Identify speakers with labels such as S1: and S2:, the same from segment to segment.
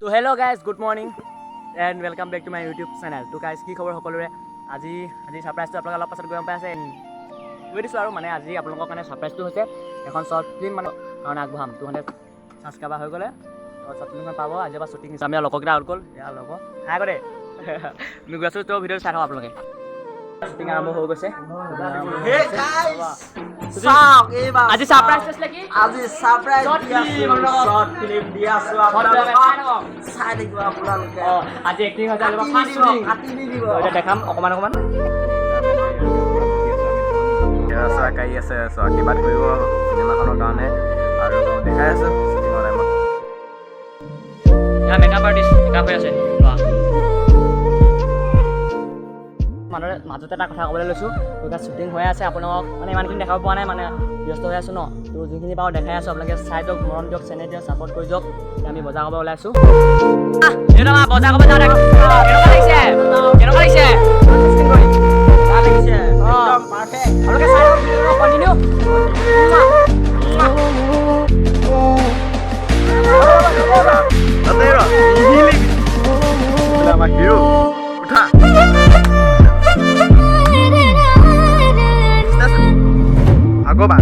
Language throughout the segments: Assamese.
S1: So hello guys, good morning and welcome back to my YouTube channel. So guys, কি খবৰ সকলোৰে? আজি সাৰপ্ৰাইজটো আপোনালোকে অলপ পাছত গম পাই আছে। গৈ দিছোঁ আৰু মানে আজি আপোনালোকৰ কাৰণে সাৰপ্ৰাইজটো হৈছে এখন শৰ্ট ফিল্ম মানে কাৰণ আগবঢ়াম। তো মানে ছাবস্ক্ৰাইবাৰ হৈ গ'লে শৰ্ট ফিল্মখন পাব। আজিৰ পৰা শ্বুটিং আমি লগৰকেইটা আউট গ'ল। এয়া লগৰ হাই কৰে নুগুৱাইছোঁ তো ভিডিঅ'টো চাই থাকক আপোনালোকে। শ্বুটিং আৰম্ভ হৈ গৈছে। আজি সাৰপ্ৰাইজ আছিলে কি?
S2: আজি সাৰপ্ৰাইজ শৰ্ট ফিল্ম দি আছো আপোনালোকক চাই থাকিব আপোনালোকে।
S1: আজি এক্টিং হৈছে অলপ ফাষ্ট শ্বুটিং
S2: কাটি দিব
S1: এতিয়া দেখাম অকমান
S3: চৰকাৰী আছে আশীৰ্বাদ কৰিব চিনেমাখনৰ কাৰণে আৰু দেখাই আছোঁ শ্বুটিঙৰ টাইমত।
S1: মেকআপ আৰ্টিষ্ট মেকআপ হৈ আছে মানুহৰ মাজতে এটা কথা ক'বলৈ লৈছোঁ। এতিয়া শ্বুটিং হৈ আছে আপোনালোকক মানে ইমানখিনি দেখাব পৰা নাই মানে ব্যস্ত হৈ আছোঁ ন। তো যোনখিনি পাওঁ দেখাই আছোঁ আপোনালোকে চাই দিয়ক, মৰম দিয়ক, চেনেল দিয়ক, ছাপৰ্ট কৰি দিয়ক। আমি বজাৰ কৰিব ওলাইছোঁ। বজাৰ কৰিব যাওঁ কেনেকুৱা লাগিছে?
S2: একদম পাৰফেক্ট।
S1: আপোনালোকে চাই দিয়ক কণ্টিনিউ।
S3: আমাৰ হিৰো উঠা আগবা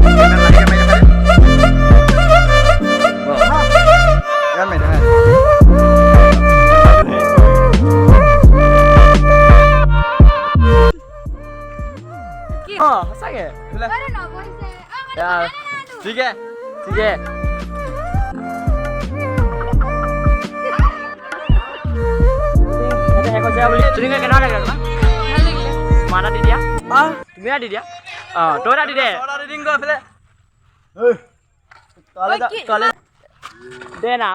S1: সঁচাকে
S3: ঠিক আছে
S1: ঠিক আছে তুমি কেনেকুৱা লাগে তোমাক? তোমাৰ এটা দি দিয়া, তুমি এটা দি দিয়া, তোৰ এটা দি দে দে না